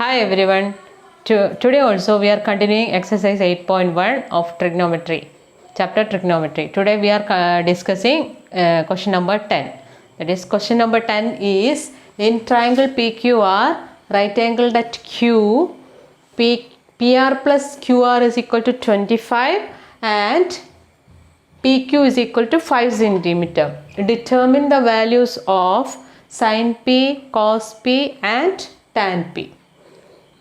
Hi everyone. Today also we are continuing exercise 8.1 of trigonometry, chapter trigonometry. Today we are discussing question number 10. That is, question number 10 is, in triangle PQR, right angled at Q, PR plus QR is equal to 25 and PQ is equal to 5 centimeter. Determine the values of sin P, cos P and tan P.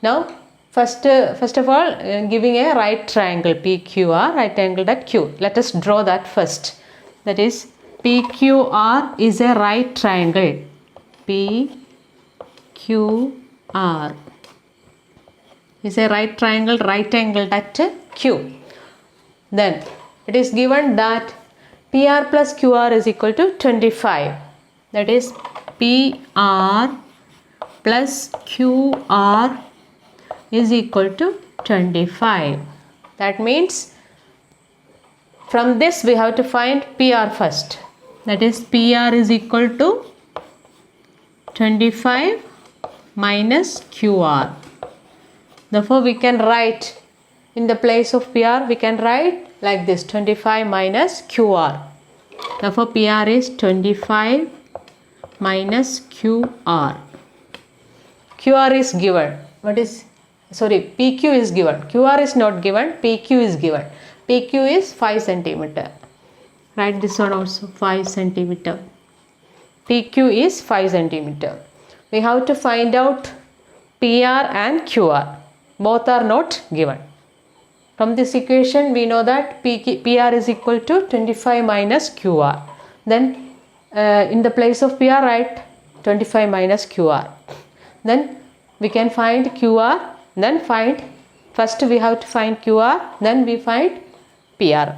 Now first of all, giving a right triangle PQR, right angled at Q. Let us draw that first. That is, PQR is a right triangle. PQR is a right triangle, right angled at Q. Then it is given that PR plus QR is equal to 25. That is, PR plus QR is equal to 25. That means from this we have to find PR first. That is, PR is equal to 25 minus QR. Therefore we can write in the place of PR, we can write like this: 25 minus QR. Therefore PR is 25 minus QR. QR is given. PQ is given. QR is not given. PQ is given. PQ is 5 centimeter. Write this one also, 5 centimeter. PQ is 5 centimeter. We have to find out PR and QR. Both are not given. From this equation we know that PR is equal to 25 minus QR. Then in the place of PR write 25 minus QR. Then we can find QR, then first we have to find QR, then we find PR.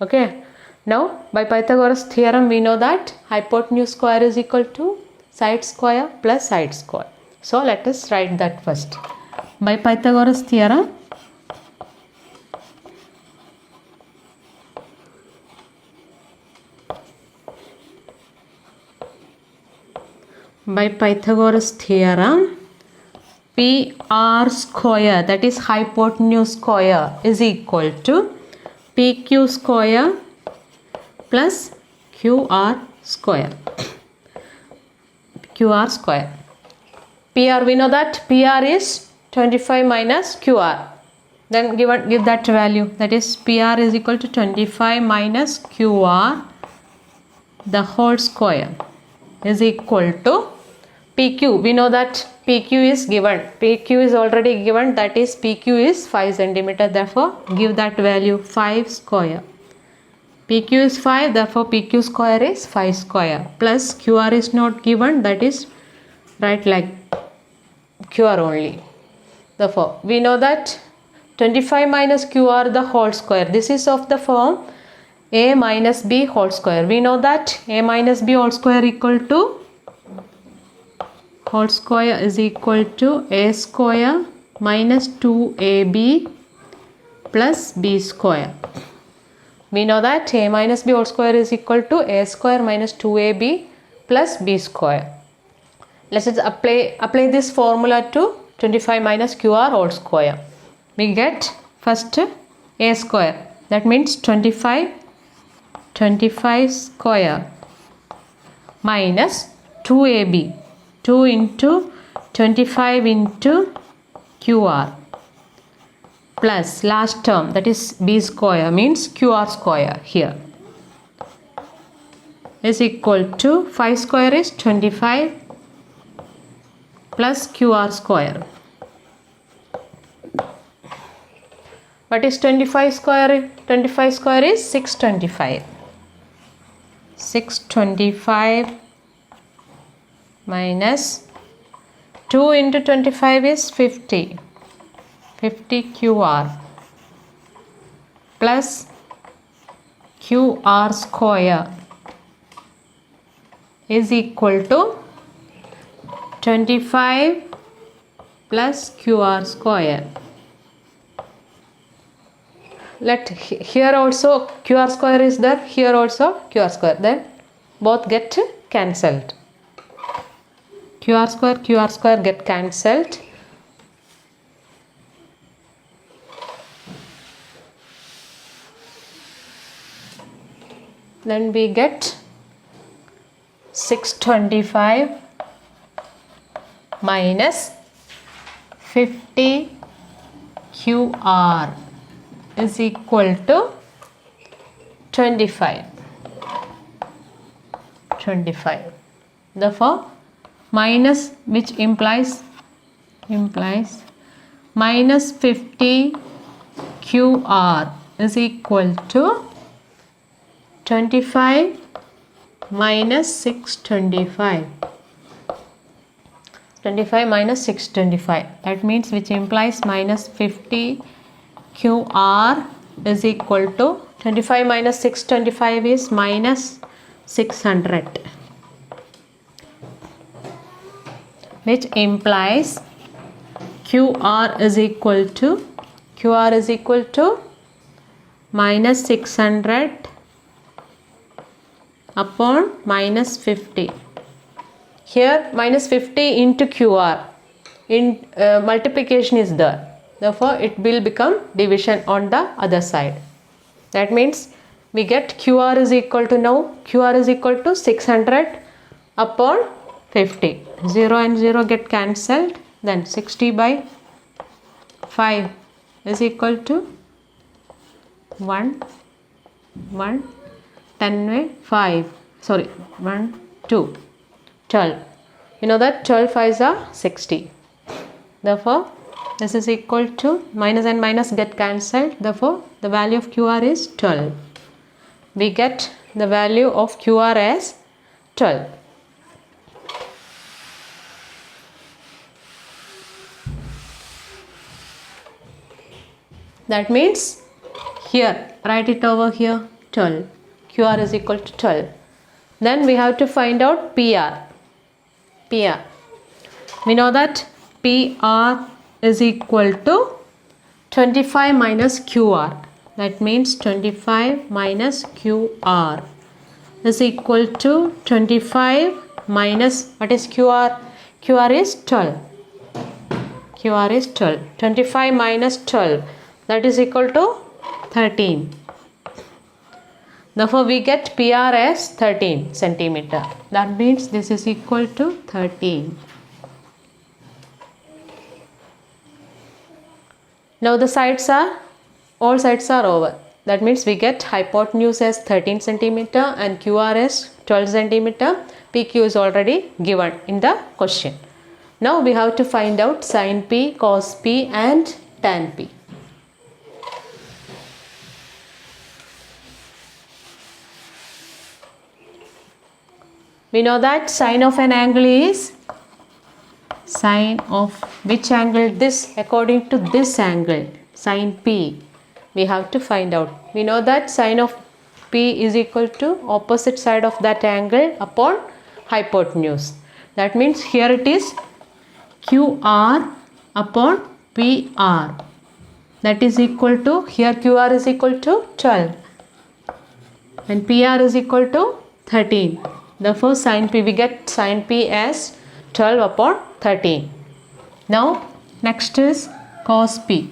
Okay. Now by Pythagoras theorem we know that hypotenuse square is equal to side square plus side square. So let us write that first. By Pythagoras theorem, PR square, that is hypotenuse square, is equal to PQ square plus QR square. QR square. PR, we know that PR is 25 minus QR. Then give that value. That is, PR is equal to 25 minus QR, the whole square, is equal to PQ. We know that PQ is given. PQ is already given. That is, PQ is 5 centimeter. Therefore, give that value 5 square. PQ is 5. Therefore, PQ square is 5 square. Plus QR is not given. That is, write like QR only. Therefore, we know that 25 minus QR the whole square. This is of the form A minus B whole square. We know that A minus B whole square equal to whole square is equal to A square minus 2AB plus B square. We know that A minus B whole square is equal to A square minus 2AB plus B square. Let us apply this formula to 25 minus QR whole square. We get first A square. That means 25 square minus 2AB. 2 into 25 into QR plus last term, that is B square, means QR square here, is equal to 5 square is 25 plus QR square. What is 25 square? 25 square is 625. 625 minus 2 into 25 is 50. 50 QR plus QR square is equal to 25 plus QR square. Here also QR square is there, here also QR square, then both get cancelled. QR square get cancelled. Then we get 625 minus 50 QR is equal to 25. Therefore, minus, which implies minus 50 QR is equal to 25 minus 625. 25 minus 625. That means, which implies minus 50 QR is equal to 25 minus 625 is minus 600, which implies QR is equal to minus 600 upon minus 50. Here minus 50 into QR, in multiplication is there. Therefore, it will become division on the other side. That means we get QR is equal to, now QR is equal to 600 upon 50. 0 and 0 get cancelled. Then 60 by 5 is equal to 1, 10 by 5. Sorry, 1, 2, 12. You know that 12 5s are 60. Therefore, this is equal to, minus and minus get cancelled. Therefore, the value of QR is 12. We get the value of QR as 12. That means, here, write it over here, 12. QR is equal to 12. Then we have to find out PR. We know that PR is equal to 25 minus QR. That means 25 minus QR is equal to 25 minus, what is QR? QR is 12. 25 minus 12, that is equal to 13. Therefore, we get PR as 13 centimeter. That means this is equal to 13. Now the sides are, all sides are over. That means we get hypotenuse as 13 centimeter and QR as 12 centimeter. PQ is already given in the question. Now we have to find out sin P, cos P and tan P. We know that sine of an angle is sine of which angle? This, according to this angle, sine P. We have to find out. We know that sine of P is equal to opposite side of that angle upon hypotenuse. That means here it is QR upon PR. That is equal to, here QR is equal to 12 and PR is equal to 13. Therefore, sin P, we get sin P as 12 upon 13. Now, next is cos P.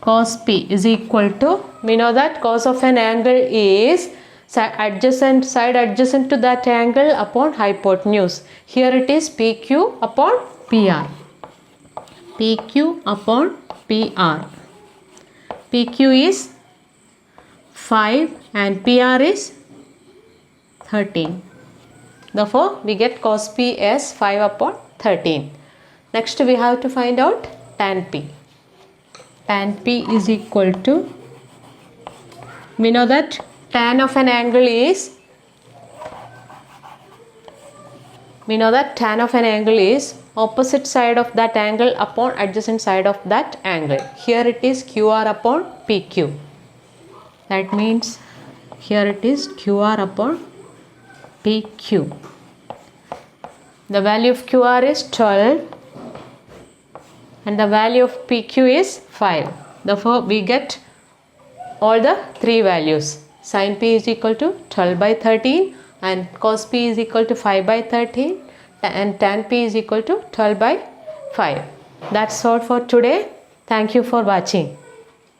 Cos P is equal to, we know that cos of an angle is side adjacent to that angle upon hypotenuse. Here it is PQ upon PR. PQ upon PR. PQ is 5 and PR is 13. Therefore, we get cos P as 5 upon 13. Next, we have to find out tan P. Tan P is equal to, we know that tan of an angle is, opposite side of that angle upon adjacent side of that angle. Here it is QR upon PQ. That means here it is QR upon PQ. The value of QR is 12 and the value of PQ is 5. Therefore, we get all the three values. Sin P is equal to 12 by 13 and cos P is equal to 5 by 13 and tan P is equal to 12 by 5. That's all for today. Thank you for watching.